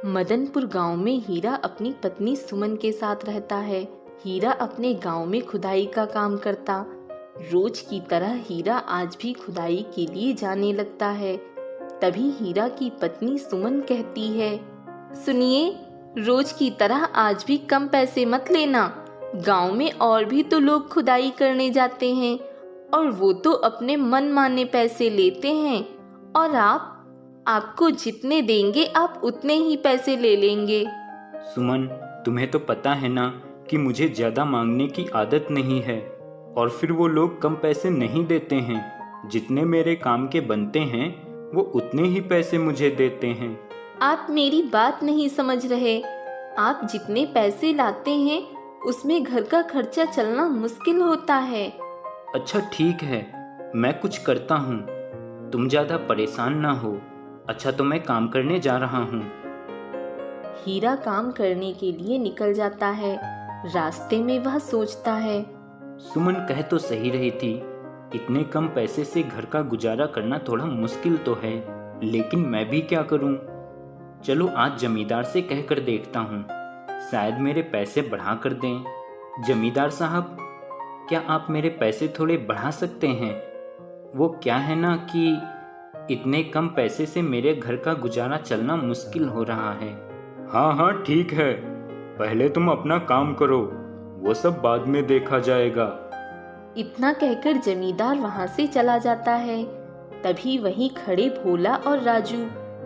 मदनपुर गांव में हीरा अपनी पत्नी सुमन के साथ रहता है। हीरा अपने गांव में खुदाई का काम करता। रोज की तरह हीरा आज भी खुदाई के लिए जाने लगता है। तभी हीरा की पत्नी सुमन कहती है, सुनिए, रोज की तरह आज भी कम पैसे मत लेना। गांव में और भी तो लोग खुदाई करने जाते हैं और वो तो अपने मन माने पैसे लेते हैं, और आपको जितने देंगे आप उतने ही पैसे ले लेंगे। सुमन, तुम्हें तो पता है ना कि मुझे ज़्यादा मांगने की आदत नहीं है, और फिर वो लोग कम पैसे नहीं देते हैं। जितने मेरे काम के बनते हैं वो उतने ही पैसे मुझे देते हैं। आप मेरी बात नहीं समझ रहे। आप जितने पैसे लाते हैं उसमें घर का खर्चा चलना मुश्किल होता है। अच्छा ठीक है, मैं कुछ करता हूँ, तुम ज़्यादा परेशान ना हो। अच्छा तो मैं काम करने जा रहा हूँ। हीरा काम करने के लिए निकल जाता है। रास्ते में वह सोचता है, सुमन कह तो सही रही थी, इतने कम पैसे से घर का गुजारा करना थोड़ा मुश्किल तो है, लेकिन मैं भी क्या करूं? चलो आज जमींदार से कहकर देखता हूं, शायद मेरे पैसे बढ़ा कर दें। जमींदार साहब, क्या आप मेरे पैसे थोड़े बढ़ा सकते हैं? वो क्या है ना कि इतने कम पैसे से मेरे घर का गुजारा चलना मुश्किल हो रहा है। हाँ हाँ ठीक है, पहले तुम अपना काम करो, वो सब बाद में देखा जाएगा। इतना कहकर जमींदार वहां से चला जाता है। तभी वहीं खड़े भोला और राजू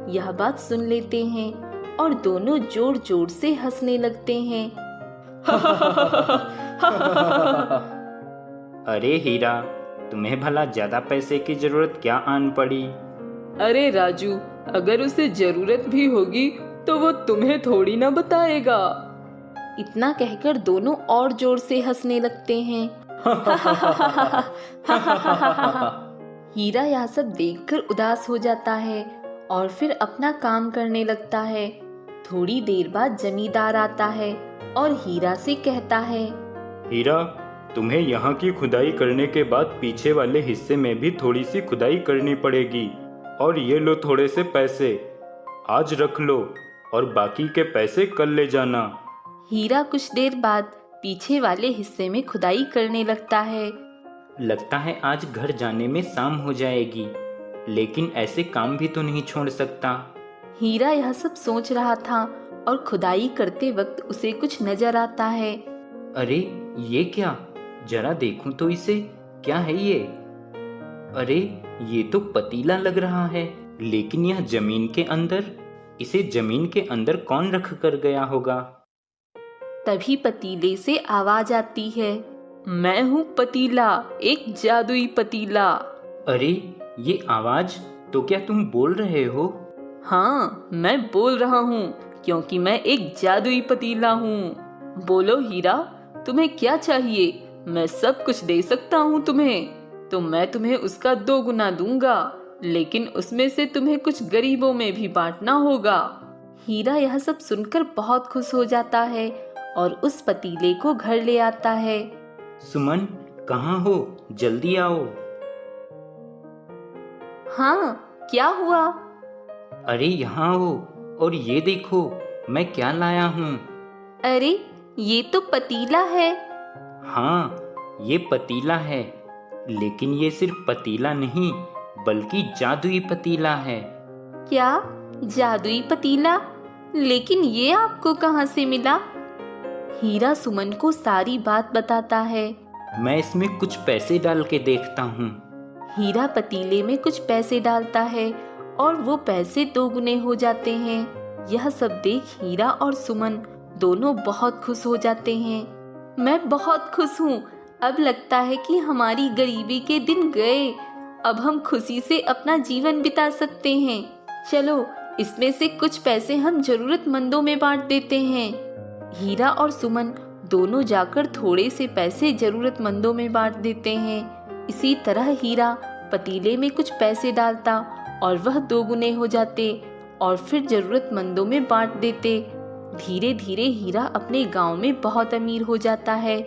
यह बात सुन लेते हैं और दोनों जोर जोर से हंसने लगते हैं। अरे हीरा, तुम्हें भला ज्यादा पैसे की जरूरत क्या आन पड़ी? अरे राजू, अगर उसे जरूरत भी होगी तो वो तुम्हें थोड़ी ना बताएगा। इतना कहकर दोनों और जोर से हंसने लगते हैं। हीरा यह सब देखकर उदास हो जाता है और फिर अपना काम करने लगता है। थोड़ी देर बाद जमींदार आता है और हीरा से कहता है, हीरा, तुम्हें यहाँ की खुदाई करने के बाद पीछे वाले हिस्से में भी थोड़ी सी खुदाई करनी पड़ेगी, और ये लो थोड़े से पैसे, आज रख लो और बाकी के पैसे कल ले जाना। हीरा कुछ देर बाद पीछे वाले हिस्से में खुदाई करने लगता है। लगता है आज घर जाने में शाम हो जाएगी, लेकिन ऐसे काम भी तो नहीं छोड़ सकता। हीरा यह सब सोच रहा था और खुदाई करते वक्त उसे कुछ नजर आता है। अरे ये क्या, जरा देखूं तो इसे, क्या है ये? अरे ये तो पतीला लग रहा है, लेकिन यह जमीन के अंदर, इसे जमीन के अंदर कौन रख कर गया होगा? तभी पतीले से आवाज आती है, मैं हूँ पतीला, एक जादुई पतीला। अरे ये आवाज, तो क्या तुम बोल रहे हो? हाँ, मैं बोल रहा हूँ क्योंकि मैं एक जादुई पतीला हूँ। बोलो हीरा, तुम्हें क्या चाहिए? मैं सब कुछ दे सकता हूँ तुम्हें, तो मैं तुम्हें उसका 2 गुना दूंगा, लेकिन उसमें से तुम्हें कुछ गरीबों में भी बांटना होगा। हीरा यह सब सुनकर बहुत खुश हो जाता है और उस पतीले को घर ले आता है। सुमन, कहाँ हो? जल्दी आओ। हाँ, क्या हुआ? अरे यहाँ आओ और ये देखो मैं क्या लाया हूँ। अरे ये तो पतीला है। हाँ, ये पतीला है, लेकिन ये सिर्फ पतीला नहीं बल्कि जादुई पतीला है। क्या, जादुई पतीला? लेकिन ये आपको कहाँ से मिला? हीरा सुमन को सारी बात बताता है। मैं इसमें कुछ पैसे डाल के देखता हूँ। हीरा पतीले में कुछ पैसे डालता है और वो पैसे 2 गुने हो जाते हैं। यह सब देख हीरा और सुमन दोनों बहुत खुश हो जाते हैं। मैं बहुत खुश हूँ, अब लगता है कि हमारी गरीबी के दिन गए। अब हम खुशी से अपना जीवन बिता सकते हैं। चलो इसमें से कुछ पैसे हम जरूरतमंदों में बांट देते हैं। हीरा और सुमन दोनों जाकर थोड़े से पैसे जरूरतमंदों में बांट देते हैं। इसी तरह हीरा पतीले में कुछ पैसे डालता और वह 2 गुने हो जाते और फिर जरूरतमंदों में बांट देते। धीरे धीरे हीरा अपने गांव में बहुत अमीर हो जाता है।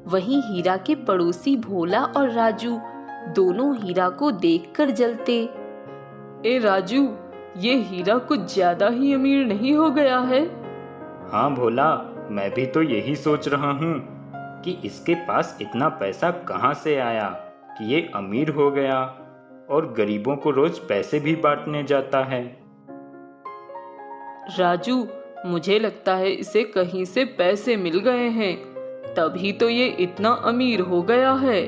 वहीं हीरा के पड़ोसी भोला और राजू दोनों हीरा को देखकर जलते। ए राजू, ये हीरा कुछ ज्यादा ही अमीर नहीं हो गया है? हाँ भोला, मैं भी तो यही सोच रहा हूँ कि इसके पास इतना पैसा कहाँ से आया कि ये अमीर हो गया और गरीबों को रोज पैसे भी बांटने जाता है। राजू, मुझे लगता है इसे कहीं से पैसे मिल गए हैं, तभी तो ये इतना अमीर हो गया है।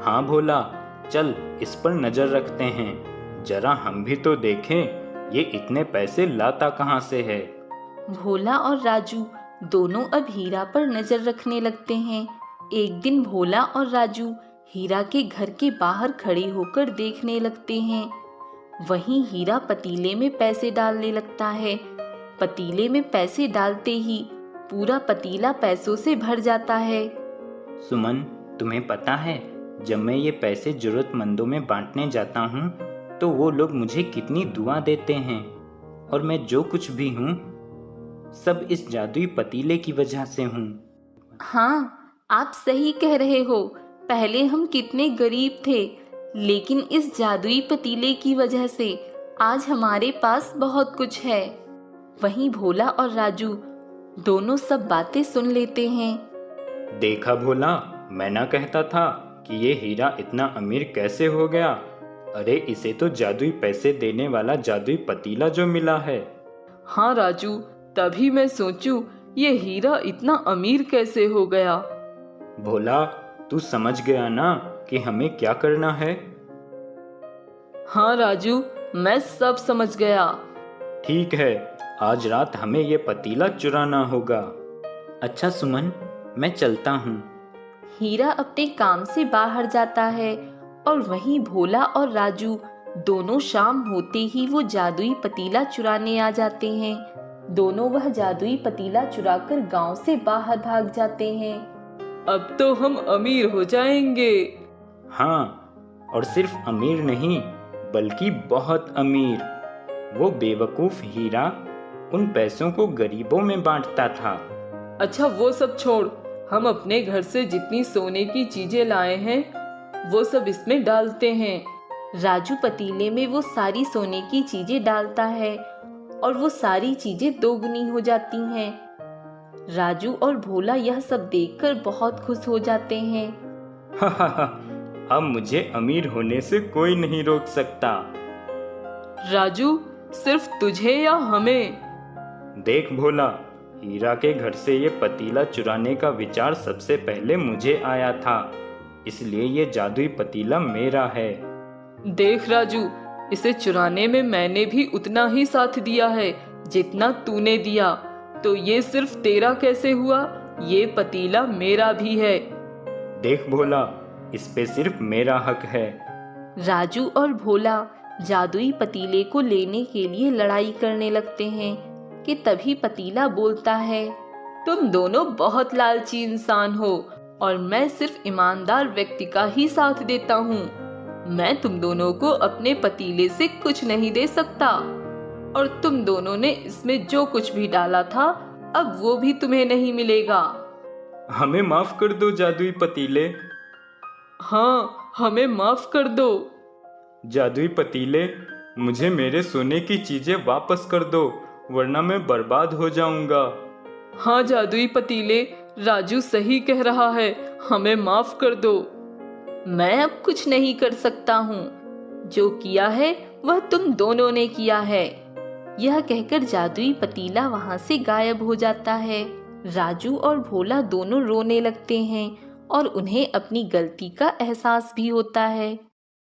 हाँ भोला, चल इस पर नजर रखते हैं, जरा हम भी तो देखें ये इतने पैसे लाता कहाँ से है। भोला और राजू दोनों अब हीरा पर नजर रखने लगते हैं। एक दिन भोला और राजू हीरा के घर के बाहर खड़े होकर देखने लगते हैं। वहीं हीरा पतीले में पैसे डालने लगता है। पतीले में पैसे डालते ही पूरा पतीला पैसों से भर जाता है। सुमन, तुम्हें पता है, जब मैं ये पैसे जरूरतमंदों में बांटने जाता हूँ तो वो लोग मुझे कितनी दुआ देते हैं, और मैं जो कुछ भी हूँ सब इस जादुई पतीले की वजह से हूँ। हाँ, आप सही कह रहे हो। पहले हम कितने गरीब थे, लेकिन इस जादुई पतीले की वजह से आज हमारे पास बहुत कुछ है। वहीं भोला और राजू दोनों सब बातें सुन लेते हैं। देखा भोला, मैं ना कहता था कि ये हीरा इतना अमीर कैसे हो गया। अरे इसे तो जादुई पैसे देने वाला जादुई पतीला जो मिला है। हाँ राजू, तभी मैं सोचूं ये हीरा इतना अमीर कैसे हो गया। भोला, तू समझ गया ना कि हमें क्या करना है? हाँ राजू, मैं सब समझ गया। ठीक है, आज रात हमें ये पतीला चुराना होगा। अच्छा सुमन, मैं चलता हूँ। हीरा अपने काम से बाहर जाता है और वहीं भोला और राजू दोनों शाम होते ही वो जादुई पतीला चुराने आ जाते हैं। दोनों वह जादुई पतीला चुराकर गांव से बाहर भाग जाते हैं। अब तो हम अमीर हो जाएंगे। हाँ, और सिर्फ अमीर नहीं बल्कि बहुत अमीर। वो बेवकूफ हीरा उन पैसों को गरीबों में बांटता था। अच्छा वो सब छोड़, हम अपने घर से जितनी सोने की चीजें लाए हैं वो सब इसमें डालते हैं। राजू पतीले में वो सारी सोने की चीजें डालता है और वो सारी चीजें दोगुनी हो जाती हैं। राजू और भोला यह सब देखकर बहुत खुश हो जाते हैं। अब मुझे अमीर होने से कोई नहीं रोक सकता। राजू, सिर्फ तुझे या हमें? देख भोला, हीरा के घर से ये पतीला चुराने का विचार सबसे पहले मुझे आया था, इसलिए ये जादुई पतीला मेरा है। देख राजू, इसे चुराने में मैंने भी उतना ही साथ दिया है जितना तूने दिया, तो ये सिर्फ तेरा कैसे हुआ? ये पतीला मेरा भी है। देख भोला, इस पे सिर्फ मेरा हक है। राजू और भोला जादुई पतीले को लेने के लिए लड़ाई करने लगते हैं कि तभी पतीला बोलता है, तुम दोनों बहुत लालची इंसान हो और मैं सिर्फ ईमानदार व्यक्ति का ही साथ देता हूँ। मैं तुम दोनों को अपने पतीले से कुछ नहीं दे सकता, और तुम दोनों ने इसमें जो कुछ भी डाला था अब वो भी तुम्हें नहीं मिलेगा। हमें माफ कर दो जादुई पतीले। हाँ, हमें माफ कर दो। जादुई पतीले, मुझे मेरे सोने की चीजें वापस कर दो, वरना मैं बर्बाद हो जाऊंगा। हाँ जादुई पतीले, राजू सही कह रहा है, हमें माफ कर दो। मैं अब कुछ नहीं कर सकता हूँ, जो किया है वह तुम दोनों ने किया है। यह कहकर जादुई पतीला वहां से गायब हो जाता है। राजू और भोला दोनों रोने लगते हैं और उन्हें अपनी गलती का एहसास भी होता है।